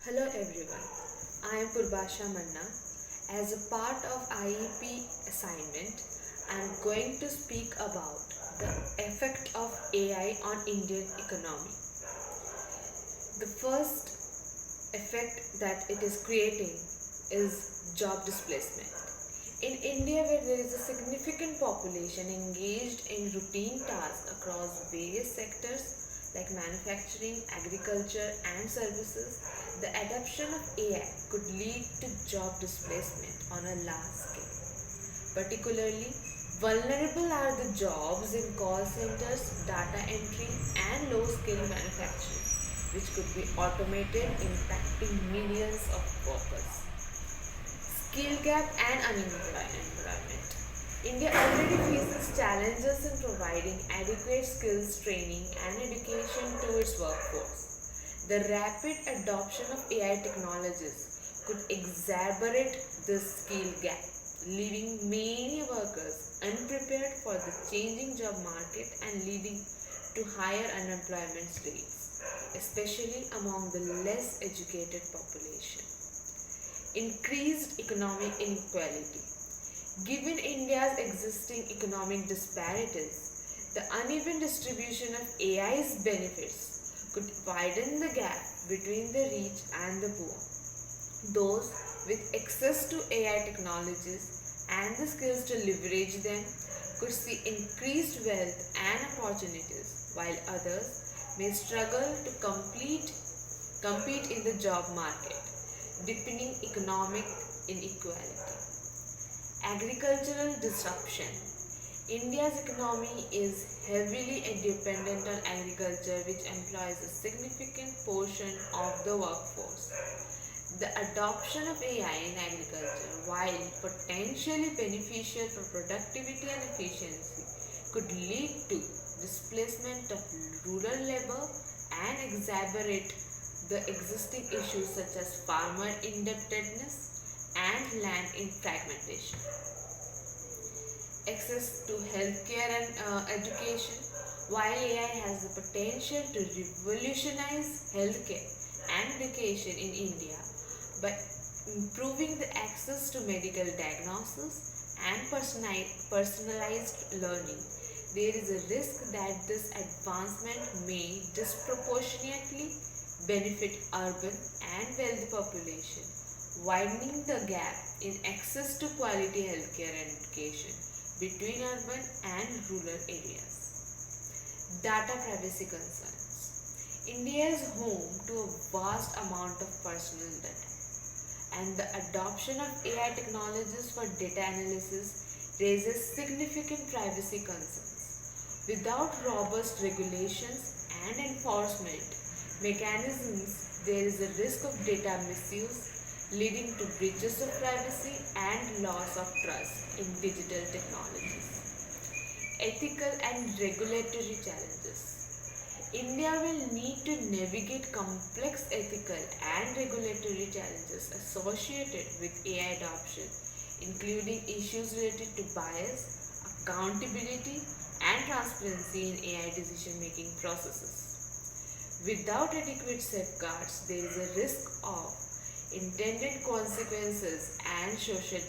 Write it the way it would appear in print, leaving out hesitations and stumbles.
Hello everyone, I am Purbasha Manna. As a part of IEP assignment, I am going to speak about the effect of AI on Indian economy. The first effect that it is creating is job displacement. In India, where there is a significant population engaged in routine tasks across various sectors like manufacturing, agriculture, and services, the adoption of AI could lead to job displacement on a large scale. Particularly, vulnerable are the jobs in call centers, data entry, and low skill manufacturing, which could be automated, impacting millions of workers. Skill gap and unemployment. India already faces challenges in providing adequate skills training and education to its workforce. The rapid adoption of AI technologies could exacerbate this skill gap, leaving many workers unprepared for the changing job market and leading to higher unemployment rates, especially among the less educated population. Increased economic inequality. Given India's existing economic disparities, the uneven distribution of AI's benefits could widen the gap between the rich and the poor. Those with access to AI technologies and the skills to leverage them could see increased wealth and opportunities, while others may struggle to compete in the job market, deepening economic inequality. Agricultural disruption. India's economy is heavily dependent on agriculture, which employs a significant portion of the workforce. The adoption of AI in agriculture, while potentially beneficial for productivity and efficiency, could lead to displacement of rural labor and exacerbate the existing issues such as farmer indebtedness and land in fragmentation. Access to healthcare and education. While AI has the potential to revolutionize healthcare and education in India by improving the access to medical diagnosis and personalized learning, there is a risk that this advancement may disproportionately benefit urban and wealthy population, widening the gap in access to quality healthcare and education between urban and rural areas. Data privacy concerns. India is home to a vast amount of personal data, and the adoption of AI technologies for data analysis raises significant privacy concerns. Without robust regulations and enforcement mechanisms, there is a risk of data misuse leading to breaches of privacy and loss of trust in digital technologies. Ethical and regulatory challenges. India will need to navigate complex ethical and regulatory challenges associated with AI adoption, including issues related to bias, accountability, and transparency in AI decision making processes. Without adequate safeguards, there is a risk of intended consequences and social